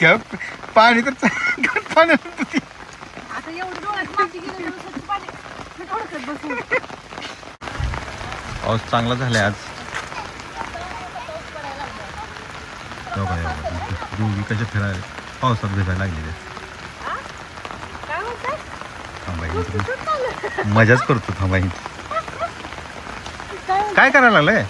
गप पाणी तर पाण्यात आता एवढं डोळ्यात माती गेलं तर स्वच्छ पाणी मी ओळखत बसू. पाऊस चांगला झालाय आज. दोघी कशा फिरायला पावसात भिजायला लागलेले. काय होतंय? थांबाई मजाच करतो थांबाई. काय करायला लागलंय?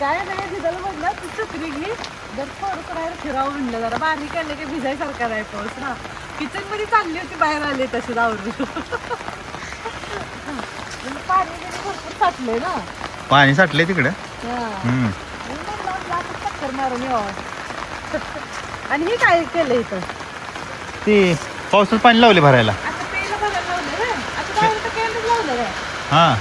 काय नाही भिजायला म्हटलं तू छत्री घे जर थोडं करायला फिरावं म्हणलं जरा बारीक काढलं की भिजायसारखा नाही पाऊस ना. किचन मध्ये चालली होती बाहेर आले तशी आवडून. पाणी भरपूर साठलंय ना. पाणी साठलंय तिकडे. चक्कर मारून यावं. आणि हे काय केलं इथं? ते पावसात पाणी लावले भरायला. आता पेला बघायला लावलं रे. आता काय होतं कॅनच लावलं रे. हा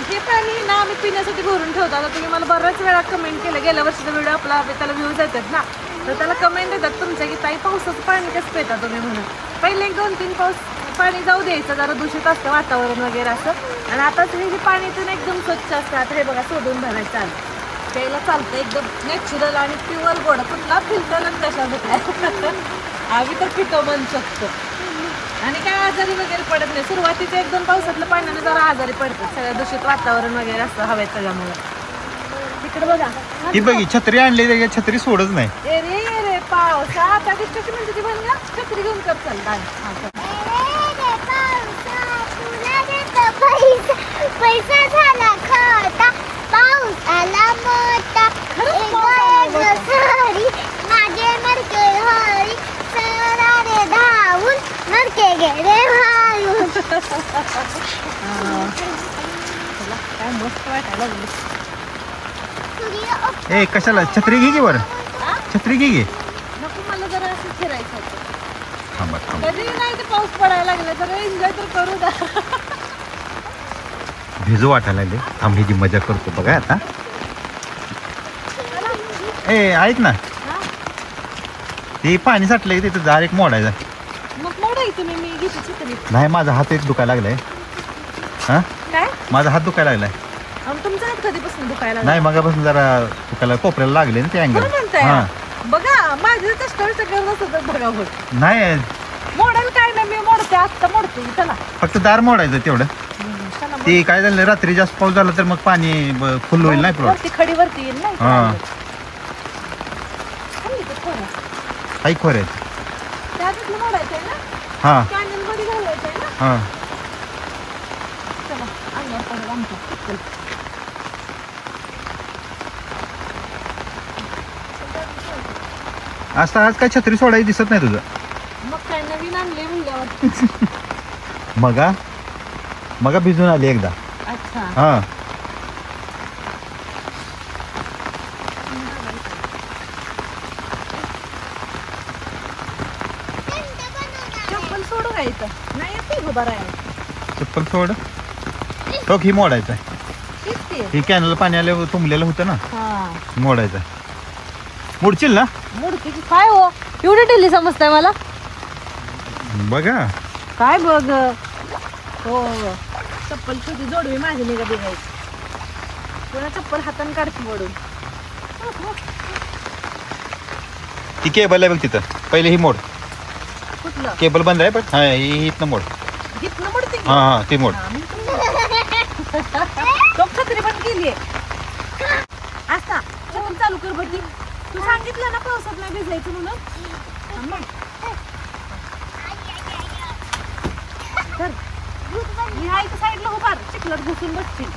हे पाणी ना आम्ही पिण्यासाठी भरून ठेवतो. आता तुम्ही मला बऱ्याच वेळा कमेंट केलं गेल्या वर्षीचा व्हिडिओ आपला त्याला व्ह्यूज येतात ना तर त्याला कमेंट येतात तुमच्या की ताई पावसाचं पाणी कसं पिता तुम्ही म्हणून. पहिले 1-2-3 पाऊस पाणी जाऊ द्यायचं जरा दूषित असतं वातावरण वगैरे असं. आणि आता हे जे पाणी तर एकदम स्वच्छ असतं. आता हे बघा सोडून भरायचं चालतं प्यायला चालतं एकदम नॅचरल आणि प्युअर गोड. कुठला फिल्टर आणि कशा भेटला आम्ही तर पितो मन शकतो. आणि काय आजारी वगैरे पडत नाही. सुरुवातीच्या 1-2 पावसातलं पाण्याने जरा आजारी पडतात सगळं दूषित वातावरण वगैरे असतं हवेत त्याच्यामुळे. तिकडे बघा ती बघी छत्री आणली छत्री सोडच नाही. ए रे पावसात आधी कशी म्हणते ती म्हणला छत्री घेऊन कर चल पैसा झाला खाता पाऊस आला मोठा सरी मागे मरके हरी सरारे धावून मरके गेले भाऊन. काय मस्त वाटायला लागलं. ए कशाला छत्री घे की बरं. छत्री घे. नको मला जरा असं फिरायचं होतं. थांबा थांबा कधी नाही ते पाऊस पडायला लागला तर एन्जॉय तर करू द्या. भिजू वाटायला लागले. थांब ह्याची मजा करतो बघा आता. ए ऐक ना हा? ते पाणी साठलंय तिथं जार एक मोडायचा. मग मोडाय तुम्ही मी घेते छत्री. नाही माझा हात एक दुखायला लागलाय. हा काय माझा हात दुखायला लागलाय. आणि तुमचा हात कधीपासून दुखायला नाही मगापासून जरा दुखायला कोपऱ्याला लागले ना ते अँगल. बरं म्हणताय. बघा माझे कष्टाचं करत असत बघा होत. नाही मोडेल काय नाही मी मोडते आत्ता मोडते चला. फक्त दार मोडायचं तेवढं. चला ते काय झालं रात्री जास्त पाऊस झाला तर मग पाणी फुल होईल नाही प्लॉट. वरती खडीवरती येईल नाही हा. काही खोर आहे. त्यातलं मोडायचंय ना. हा कॅनल मध्ये घालायचंय ना. हा चला अंगावर पडेल आमच्या. चल. आज काय छत्री सोडायची दिसत नाही तुझं. मग काय नवीन आणले म्हणल्यावर. मगा भिजून आली एकदा. अच्छा हा चप्पल सोडू का इथं नाही येते उभा राहायला. चप्पल सोड. तो ही मोडायचं आहे. तेच की. ही कॅनल पाणी आलं तुंबलेलं होतं ना हा मोडायचं. मोडशील ना. मोडते की काय हो एवढी ढिल्ली समजताय मला. बघा काय बघ हो चप्पल तुझी जोडवी माझी निघा बघायची. पुन्हा चप्पल हाताने काढते मोडून. ती केबल आहे बघ तिथं. पहिले ही मोड. कुठलं केबल बंद आहे पण हा ही इथनं मोड. इथनं मोडते की. हा हा ती मोड. तो छत्री पण केलीये आता चप्पल चालू कर बघी. तू सांगितलं ना पावसात नाही भिजायचं म्हणून. मी आहे तर साईडला उभार चिखलात घुसून बसतील.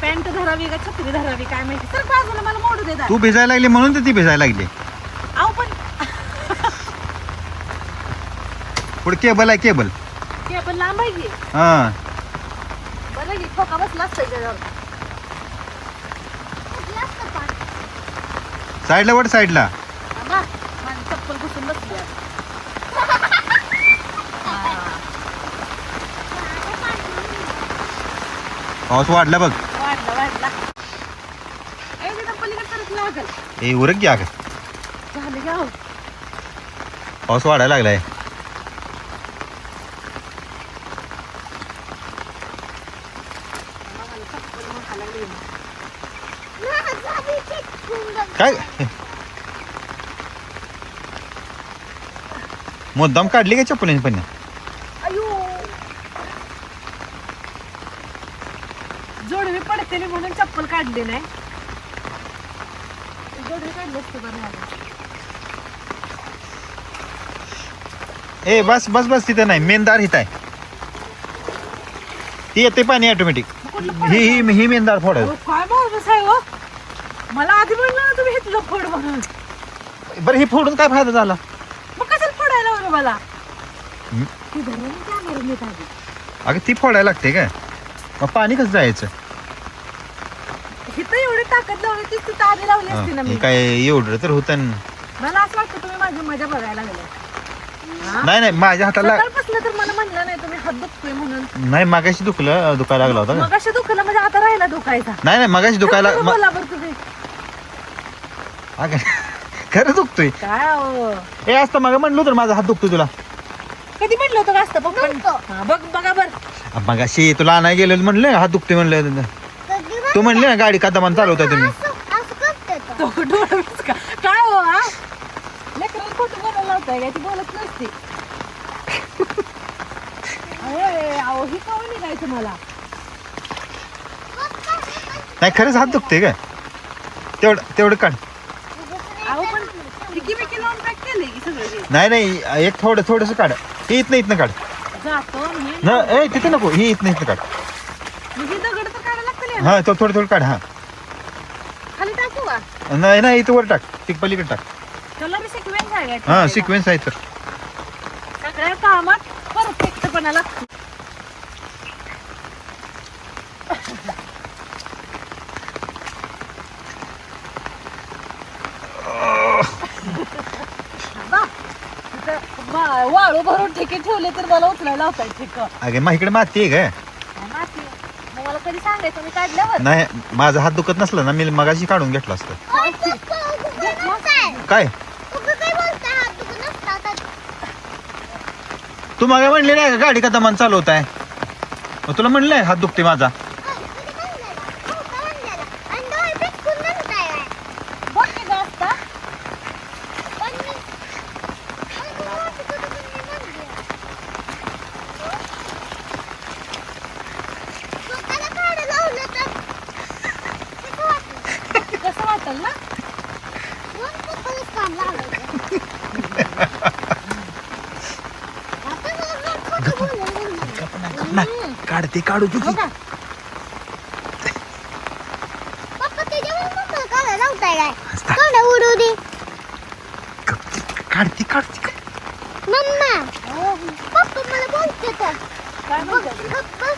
पॅन्ट धरावी का छत्री धरावी काय माहिती. सर बाजूला मला मोडू दे दार. तू भिजायला लागली म्हणून तर ती भिजायला लागली. आव पण पुढे केबल आहे केबल. ते आपण लांब आहे की. हा बरं की ठोका बसला असतं त्याच्यावर. साईडला वड साईडला. बाबा माझी चप्पल घुसून बसली आहे. पाऊस वाढला बघ. वाढला पलीकडे तरच लागल. ए उरक घ्या झालं की आहो. पाऊस वाढायला लागलाय. काय मुद्दाम काढली का चप्पल पण अयो जोडवी पडते म्हणून चप्पल काढली नाही. जोडवी काढली असते बरं झालं. ए बस बस बस तिथं नाही मेनदार हित आहे ती येते पाणी ऑटोमॅटिक ही ही ही मेनदार फोड अहो, काय माणूस आहे हो. मला आधी म्हणलं ना तुम्ही घेतलं फोड म्हणून. बरं ही फोडून काय फायदा झाला मग कशाला फोडायला बरं मला हं? ती धरून त्या घरून येत आधी. अगं ती फोडायला लागते काय मग पाणी कसं जायचं इथं एवढी ताकद लावली ती तिथं आधी लावली असती ना हे मी. काय एवढं तर होतं मला असं वाटतं तुम्ही माझी मजा बघायला लागले. नाही नाही माझ्या हाताला सकाळपासून तर मला म्हणलं नाही तुम्ही हात दुखतोय म्हणून. नाही मगाशी दुखायला लागला होता का मग अशा दुखायला म्हणजे आता राहिला दुखायचा. नाही नाही मगाशी दुखायला खरं बोला बरं तुम्ही. अगं, खरं दुखतोय काय अहो. ए असतं मग म्हणलो तर माझा हात दुखतोय तुला कधी म्हटलं होतं का असतं बघ बघ बघा बरं. मगाशी तुला आणाय गेलेलं म्हणलं हात दुखतोय म्हणलं तू म्हणले ना गाडी कदमान चालवताय तुम्ही असं करते तो. तो डोळाच का काय हो हा लेकराला खोटं बोलायला लावताय काय ती बोलत नसते. अरे अहो ही कवळ निघायचं मला. नाही खरंच हात दुखते का तेवढं काढ अहो पण टिकी बिकी लावून पॅक केलंय की सगळं हे. नाही नाही एक थोडंसं काढ ही इथनं काढ जातो आणि हे न ए तिथे नको ही इथनं काढ मग ही दगड तर काढायला लागतं ना. हा तो थोडं काढ हा खाली टाकू का नाही नाही इथं वर टाक ती पलीकडे टाक त्याला बी सिक्वेन्स आहे का? हा सिक्वेन्स आहे तर सगळ्या कामात परफेक्टपणा लागतो. वाळू भरून ठेके ठेवले तर मला उचलायला लावताय ठेक. अगे मग इकडे माती आहे काय मग मला कधी सांगायचं मी काढल्यावर. नाही माझा हात दुखत नसला ना मी मगाशी काढून घेतला असतं ओय, तू काय? काय तू काय बोलताय? हात दुखत नसतात तर. तू मागे म्हणले नाही का गाडी कदमान चालवत आहे मग तुला म्हणलंय हात दुखते माझा काय? कधी म्हणलेलं? हो, का म्हणलेलं? आणि डोळे पिटकून म्हणताय काय? बघ की गं आता. पण मी- पण तुला वाटत होतं पण मी म्हणले. स्वतःला काढं लावलं तर कसं वाटेल? कसं वाटेल ना. दोन पप्पालाच काम लावायचं. आता मला खोटं बोलायला लागलं. काढते काढू हो का? पप्पा त्याच्यावर मम्मा काढा लावताय काय? काढा उडू दे. काढते मम्मा पप्पा मला बोलते तर काय म्हणतात? पप्पा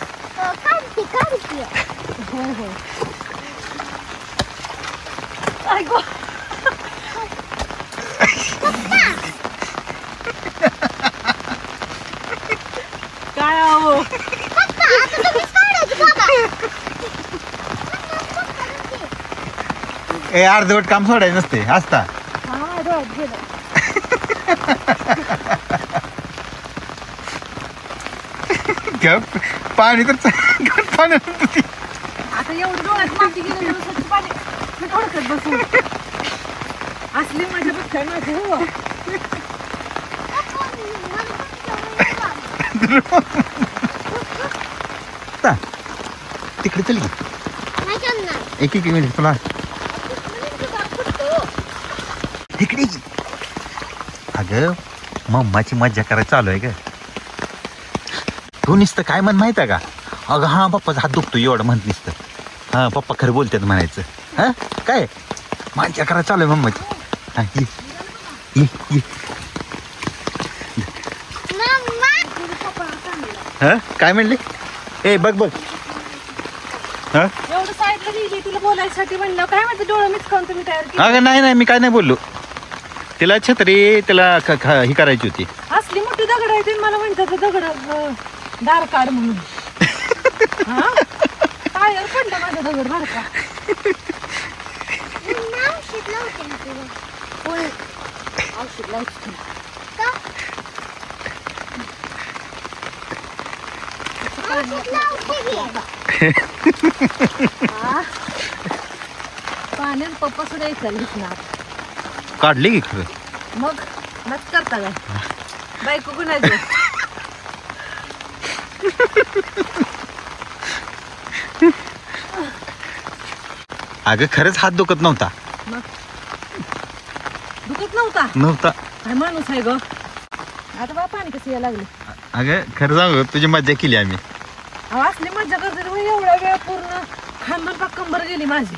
काढते हो हो. ऐकू काय अहो पप्पा आता तुम्हीच काढायचं बाबा. ए अर्धवट काम सोडायचं नसते असता हा डोळ्यात गेलं. गप पाणी तर पाणी आता एवढं डोळ्यात माती गेलं म्हणून स्वच्छ पाणी मी थोडक्यात बसून असली माझ्या बघताय माझी हो. पप्पा, मला पण जेवण लागलं. तिकडे चल की नाही करणार. एक मिनिट तुला इकडे ये. अगं मम्माची मज्जा करायला चालू आहे का तू नुसतं काय म्हण माहिती आहे का अगं हा पप्पाचा हात दुखतो एवढं म्हणत नुसतं हा पप्पा खरं बोलतात म्हणायचं हा काय मज्जा करायला चालू आहे मम्माची हा ये मम्मा हा काय म्हणले ए बघ हा एवढं साईडला गेली तिला बोलायसाठी म्हणलं काय म्हणते डोळं मीच खाऊन तुम्ही तयार केली. अगं नाही मी काय नाही बोललो तिला छत्री तिला ही करायची होती असली मोठी दगड आहे ते मला म्हणतात दगड दार काढ म्हणून. हा टायर पडलं माझं दगड बार का. औषध लावते ना तुला. होय औषध लावते. का? औषध लावते की. हा. पाण्यात पप्पा सुद्धा येतात ना काढली की खरं मग नच करता काय बायको कुणाची? अगं खरंच हात दुखत नव्हता. मग दुखत नव्हता. काय माणूस आहे ग. आता बा पाणी कसं यायला लागले. अगं खरं सांगू तुझी मज्जा केली आम्ही. अहो असली मज्जा करते रे, एवढा वेळ पूर्ण खांबर पाक कंबर गेली माझी.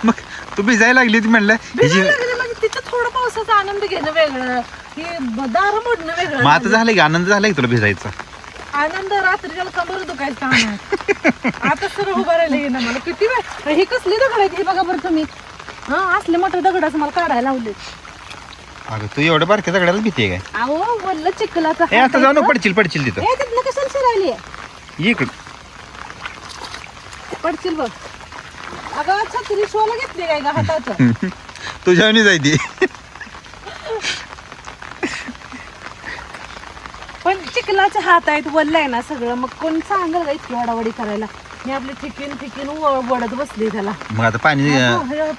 मग तू भिजायला लागली होती म्हणलं भिजायला लागली म्हणजे तिथं थोडं पावसाचा आनंद घेणं वेगळं, हे दार मोडणं वेगळं. मग आता झालं की आनंद झाला की तुला भिजायचा. आनंद रात्रीला कंबर दुखायचं काम आहे. आता सर उभं राहिलं येणं मला किती वेळ. हे कसली दगड आहेत हे बघा बरं तुम्ही. हा असले मोठे दगडाचं मला काढायला लावले. अगं तू एवढं बारक्या दगडाला भीती आहे काय? अहो वल्ल चिखलाचा ए आता जाऊ पडशील तिथं. हे तिथनं कशाला शिरायली इकडं पडशील बघ. अगं छत्री शोला घेतली काय का हाताचं. तुझ्यावनी जायती. पण चिखलाचे हात आहेत, वल्ल आहे ना सगळं. मग कोण सांगल का इतकी वडावडी करायला. मी आपली ठिकीन वडत बसली त्याला. मग आता पाणी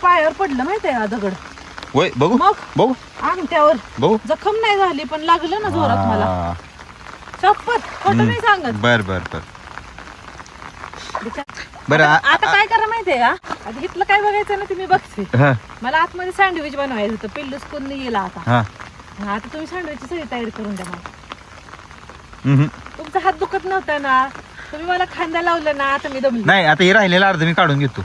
पायावर पडलं माहितीये का दगड. होय बघू मग बघू अंगठ्यावर बघू. जखम नाही झाली पण लागलं ना जोरात मला. शपथ खोटं नाही सांगत. बर बरं आता काय करा माहितीये का, आता इथलं काय बघायचं ना तुम्ही बघते. हा मला आतमध्ये सँडविच बनवायचं होतं. पिल्लूच कोण गेला आता. हा आता तुम्ही सँडविचची सगळी तयारी करून द्या मला. हम्म. तुमचा हात दुखत नव्हता ना, तुम्ही मला खांदा लावलं ना, आता मी दमली. नाही आता हे राहिलेलं अर्ध मी काढून घेतो.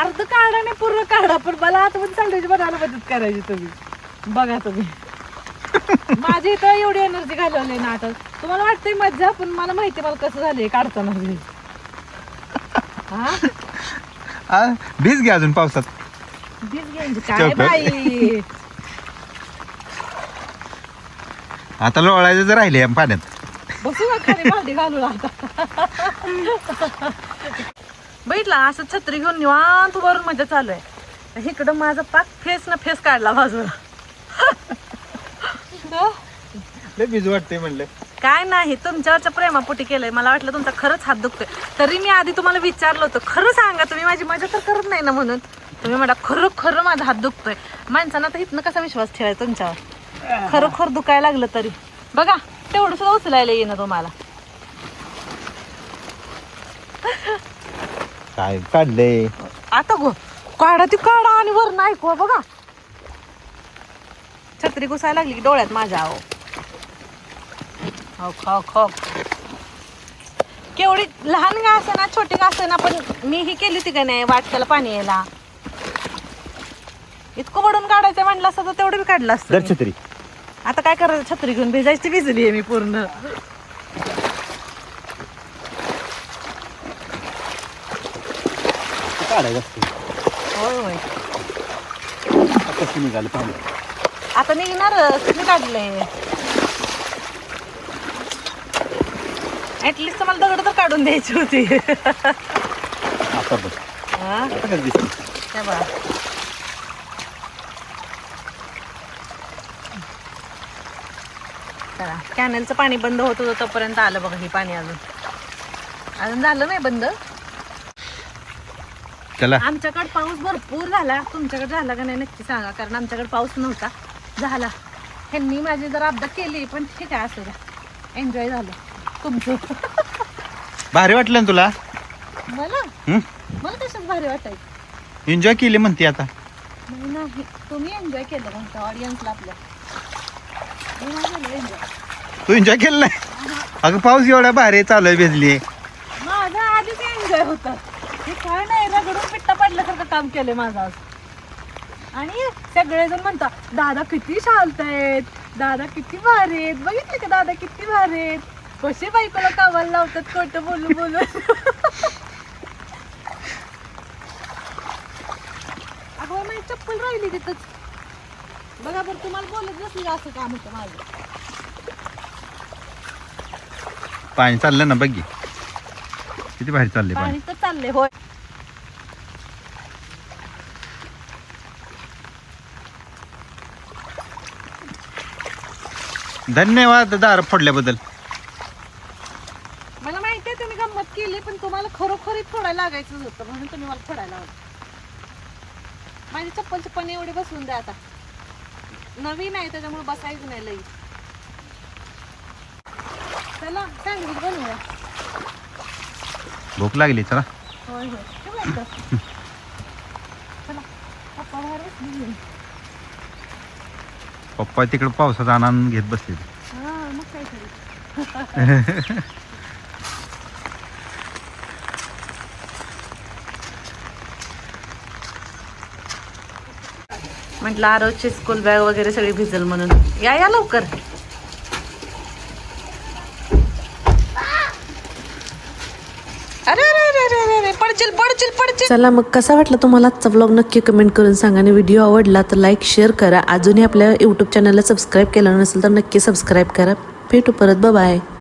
अर्ध काढा नाही पूर्ण काढा, पण मला आता पण सँडविच बनवायला मदत करायची तुम्ही. बघा तुम्ही माझी इथं एवढी एनर्जी घालवली ना आता. तुम्हाला वाटतंय मज्जा, पण मला माहिती मला कसं झालंय काढताना. हा भिज घ्या अजून पावसात. बीज घ्यायची काय बाई. आता लोळायचं जर राहिले पाण्यात. बसू का खाली भांडी घालून आता. बैठला असं छत्री घेऊन निवांत वरून मजा चालू आहे. इकडं माझा पाक फेस ना फेस काढला बाजूला. भिज वाटते म्हणलं. काय नाही तुमच्यावरच्या प्रेमापोटी केलंय. मला वाटलं तुमचा खरंच हात दुखतोय. तरी मी आधी तुम्हाला विचारलं होतं खरं सांगा तुम्ही, माझी मजा तर करत नाही ना म्हणून. तुम्ही म्हणा खरं माझा हात दुखतोय. माणसांना तर इथनं कसा विश्वास ठेवायचा तुमच्यावर. खरोखर दुखायला लागलं तरी बघा तेवढं सुद्धा उचलायला येईना तुम्हाला. काय काढलंय आता गो काढा ती काढा आणि वर नाही ऐकवा बघा. छत्री घुसायला लागली की डोळ्यात माझ्या. हो खो केवढी लहान का असं ना छोटी का असं ना, पण मी ही केली होती का नाही वाट त्याला पाणी यायला. इतकं वडून काढायचं म्हणलं असतं तर तेवढं बी काढलं असतं. छत्री आता काय करायचं, छत्री घेऊन भिजायची भिजली आहे मी पूर्ण. काढायचं असतं. होय कसं निघालं पाणी. आता निघणार तुम्ही काढलंय. ऍटलिस्ट मला दगड तर काढून द्यायची होती. आता बघ आता कसं दिसतं. काय बघा चला कॅनलचं पाणी बंद होत होतं तोपर्यंत आलं बघा हे पाणी. अजून झालं नाही बंद. चला आमच्याकडे पाऊस भरपूर झाला. तुमच्याकडे झाला का नाही नक्की सांगा, कारण आमच्याकडे पाऊस नव्हता. झाला ह्यांनी माझी जरा अपघात केली, पण ठीक आहे असं एन्जॉय झालं तुमचं. भारी वाटलं ना तुला. मला तसंच भारी वाटायचं. एन्जॉय केली म्हणते आता. नाही तुम्ही एन्जॉय केलं म्हणता ऑडियन्सला आपल्या. मी नाही केलं एन्जॉय. तू एन्जॉय केलं नाही. अगं पाऊस एवढा भारी चालू आहे भिजली. माझा आधीच एन्जॉय होता. हे काय नाही रगडून पिट्टा पडल्यासारखं काम केलंय माझं आज. आणि सगळेजण म्हणतात दादा किती शांत दादा किती भारी आहेत. बघितले का दादा किती भारी आहेत. कसे बायकोला कामाला लावतात खोटं बोलू बोलू. अगं माझी चप्पल राहिली तिथंच. बघा बरं तुम्हाला बोलत नसली असं काम होतं माझं. पाणी चाललं ना बघ की. किती भारी चाललंय पाणी पाणी. तर चाललंय होय. धन्यवाद दार फोडल्याबद्दल. मला माहिती आहे तुम्ही गंमत केली, पण तुम्हाला खरोखरी फोडायला लागायचं होतं म्हणून तुम्ही मला फोडायला लावलं. माझी चप्पलची पण एवढी बसवून द्या आता. नवीन आहे त्याच्यामुळे बसायचं नाही लई. चला सँडविच बनवूया. भूक लागली चला. होय होय ठेवू एकदा. चला पप्पा बाहेर बसली. पप्पा तिकडे पावसाचा आनंद घेत बसले. हा मग काय तरी. म्हटलं आरोची स्कूल बॅग वगैरे सगळी भिजल म्हणून या लवकर. अरे अरे अरे अरे अरे पडचिल पडचिल पडचिल. चला मग कसा वाटला तुम्हाला आजचा व्लॉग नक्की कमेंट करून सांगा आणि व्हिडिओ आवडला तर लाईक शेअर करा. अजूनही आपल्या यूट्यूब चॅनलला सबस्क्राईब केलं नसेल तर नक्की सबस्क्राईब करा. भेटू परत. बाय.